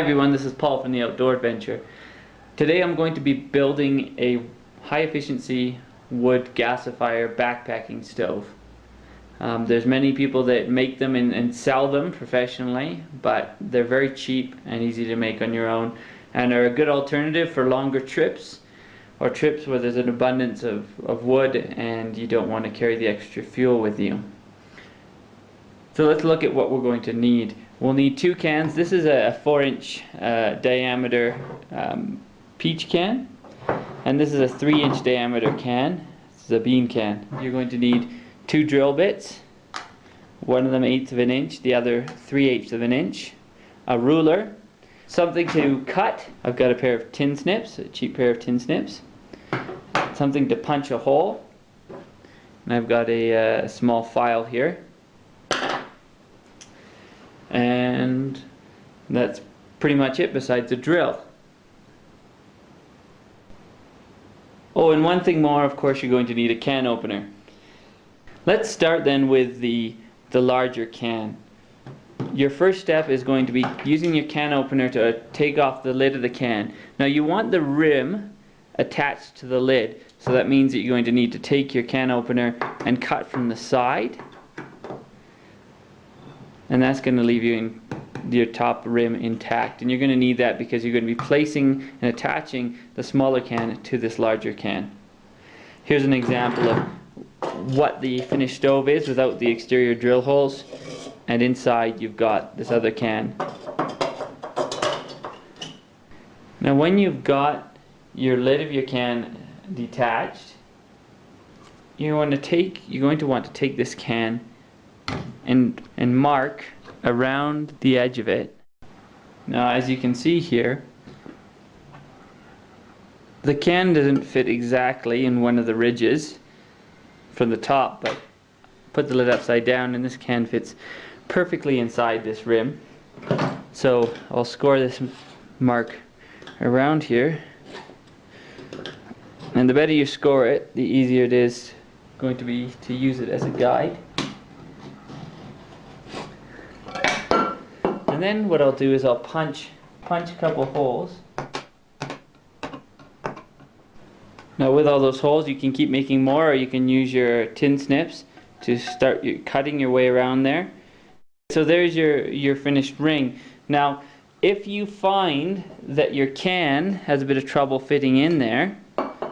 everyone, this is Paul from the Outdoor Adventure. Today I'm going to be building a high efficiency wood gasifier backpacking stove. There's many people that make them and sell them professionally, but they're very cheap and easy to make on your own and are a good alternative for longer trips or trips where there's an abundance of wood and you don't want to carry the extra fuel with you. So let's look at what we're going to need. We'll need 2 cans. This is a 4-inch diameter peach can, and this is a 3-inch diameter can. This is a bean can. You're going to need 2 drill bits, one of them 1/8 of an inch, the other 3/8 of an inch, a ruler, something to cut. I've got a pair of tin snips, a cheap pair of tin snips, something to punch a hole, and I've got a small file here. And that's pretty much it besides a drill. Oh, and one thing more, of course, you're going to need a can opener. Let's start then with the larger can. Your first step is going to be using your can opener to take off the lid of the can. Now you want the rim attached to the lid, so that means that you're going to need to take your can opener and cut from the side. And that's going to leave your top rim intact, and you're going to need that because you're going to be placing and attaching the smaller can to this larger can. Here's an example of what the finished stove is without the exterior drill holes, and inside you've got this other can. Now when you've got your lid of your can detached, you're going to want to take this can and mark around the edge of it. Now as you can see here, the can doesn't fit exactly in one of the ridges from the top, but put the lid upside down and this can fits perfectly inside this rim. So I'll score this mark around here, and the better you score it, the easier it is going to be to use it as a guide. And then what I'll do is I'll punch a couple holes. Now with all those holes you can keep making more, or you can use your tin snips to start cutting your way around there. So there's your finished ring. Now if you find that your can has a bit of trouble fitting in there,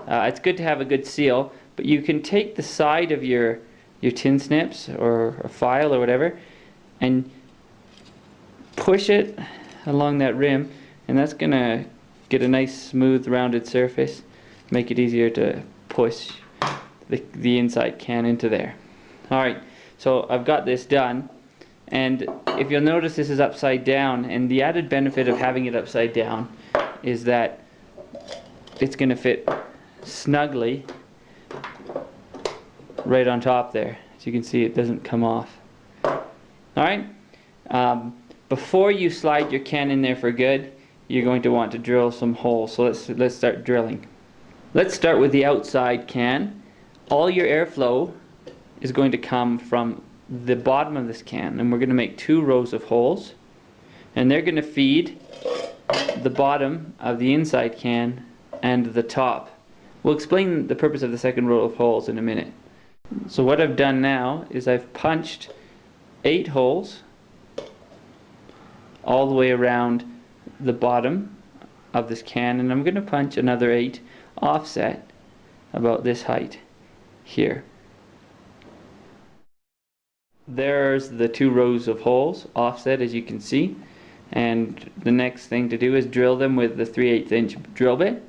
it's good to have a good seal, but you can take the side of your tin snips or a file or whatever and push it along that rim, and that's gonna get a nice smooth rounded surface, make it easier to push the inside can into there. Alright, so I've got this done, and if you'll notice this is upside down, and the added benefit of having it upside down is that it's gonna fit snugly right on top there. As you can see, it doesn't come off. Alright, before you slide your can in there for good, you're going to want to drill some holes. So let's start drilling. Let's start with the outside can. All your airflow is going to come from the bottom of this can, and we're going to make 2 rows of holes, and they're going to feed the bottom of the inside can and the top. We'll explain the purpose of the second row of holes in a minute. So what I've done now is I've punched 8 holes all the way around the bottom of this can, and I'm going to punch another 8 offset about this height here. There's the 2 rows of holes offset, as you can see, and the next thing to do is drill them with the 3/8 inch drill bit.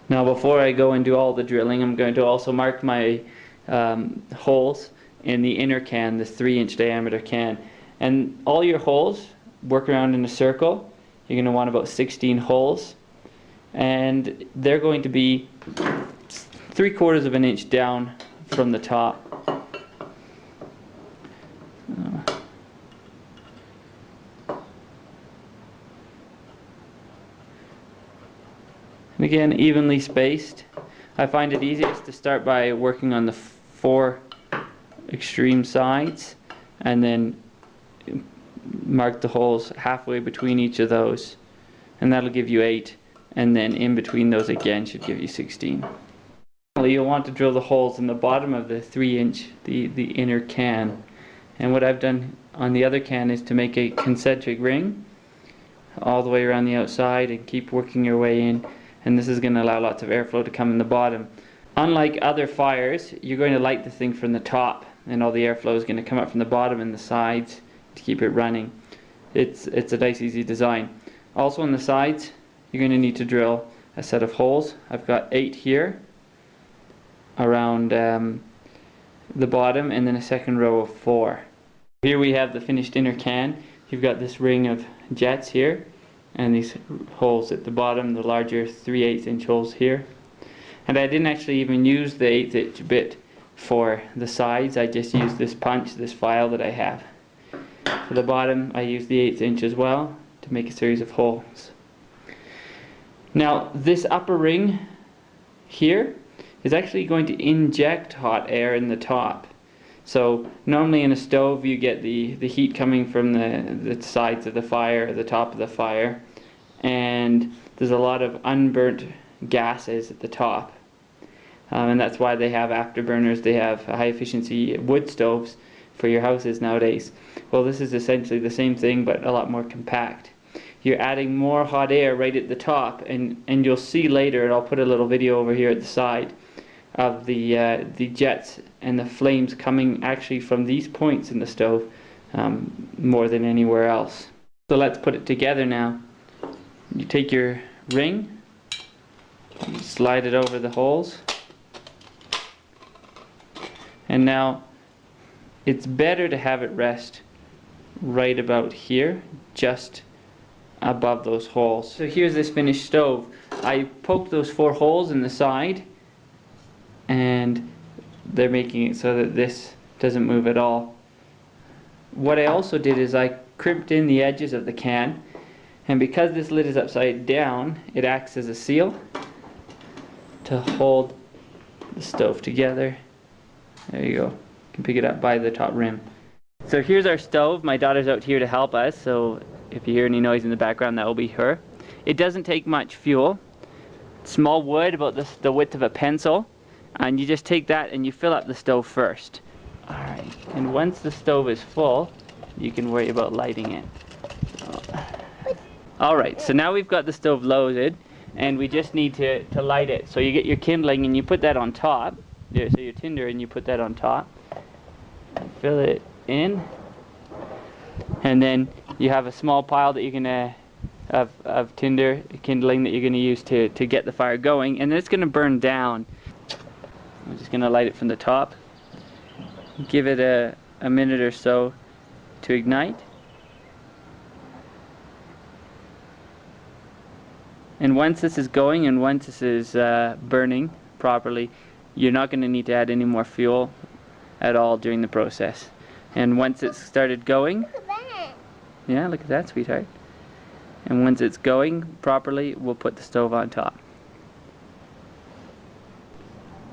Now before I go and do all the drilling, I'm going to also mark my holes in the inner can, the 3-inch diameter can. And all your holes work around in a circle. You're going to want about 16 holes, and they're going to be 3/4 of an inch down from the top. And again, evenly spaced. I find it easiest to start by working on the 4 extreme sides and then mark the holes halfway between each of those, and that'll give you 8, and then in between those again should give you 16. Finally, you'll want to drill the holes in the bottom of the 3-inch, the inner can. And what I've done on the other can is to make a concentric ring all the way around the outside and keep working your way in, and this is going to allow lots of airflow to come in the bottom. Unlike other fires, you're going to light the thing from the top, and all the airflow is going to come up from the bottom and the sides to keep it running. It's a nice easy design. Also on the sides you're going to need to drill a set of holes. I've got 8 here around the bottom, and then a second row of 4. Here we have the finished inner can. You've got this ring of jets here and these holes at the bottom, the larger 3/8 inch holes here. And I didn't actually even use the 1/8 inch bit for the sides. I just used this punch, this file that I have. For the bottom I used the 1/8 inch as well to make a series of holes. Now this upper ring here is actually going to inject hot air in the top. So normally in a stove you get the heat coming from the sides of the fire, or the top of the fire, and there's a lot of unburnt gases at the top. And that's why they have afterburners, they have high efficiency wood stoves for your houses nowadays. Well, this is essentially the same thing but a lot more compact. You're adding more hot air right at the top, and you'll see later, and I'll put a little video over here at the side, of the jets and the flames coming actually from these points in the stove more than anywhere else. So let's put it together now. You take your ring, you slide it over the holes, and now it's better to have it rest right about here, just above those holes. So here's this finished stove. I poked those 4 holes in the side, and they're making it so that this doesn't move at all. What I also did is I crimped in the edges of the can, and because this lid is upside down, it acts as a seal to hold the stove together. There you go. You can pick it up by the top rim. So here's our stove. My daughter's out here to help us, so if you hear any noise in the background, that will be her. It doesn't take much fuel. Small wood, about the width of a pencil, and you just take that and you fill up the stove first. Alright, and once the stove is full, you can worry about lighting it. Alright, so now we've got the stove loaded, and we just need to light it. So you get your kindling and you put that on top. So your tinder, and you put that on top. Fill it in, and then you have a small pile that you're gonna of tinder, kindling, that you're gonna use to get the fire going, and then it's gonna burn down. I'm just gonna light it from the top. Give it a minute or so to ignite. And once this is going, and once this is burning properly, you're not going to need to add any more fuel at all during the process. And once it's started going, look at that. Yeah, look at that, sweetheart. And once it's going properly, we'll put the stove on top.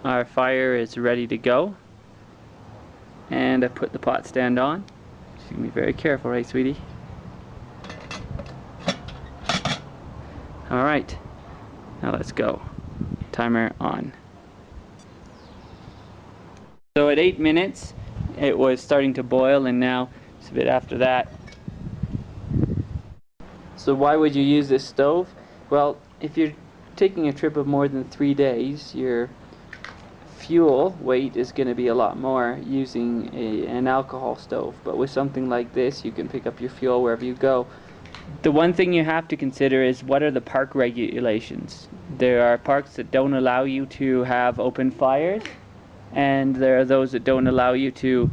Our fire is ready to go, and I put the pot stand on. Just gonna be very careful, right, sweetie? Alright, now let's go. Timer on. So at 8 minutes it was starting to boil, and now it's a bit after that. So why would you use this stove? Well, if you're taking a trip of more than 3 days, your fuel weight is going to be a lot more using an alcohol stove. But with something like this, you can pick up your fuel wherever you go. The one thing you have to consider is, what are the park regulations? There are parks that don't allow you to have open fires, and there are those that don't allow you to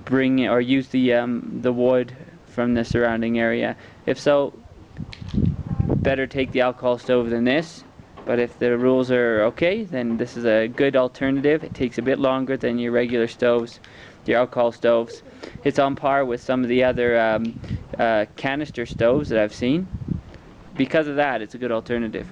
bring or use the wood from the surrounding area. If so, better take the alcohol stove than this. But if the rules are okay, then this is a good alternative. It takes a bit longer than your regular stoves, your alcohol stoves. It's on par with some of the other canister stoves that I've seen. Because of that, it's a good alternative.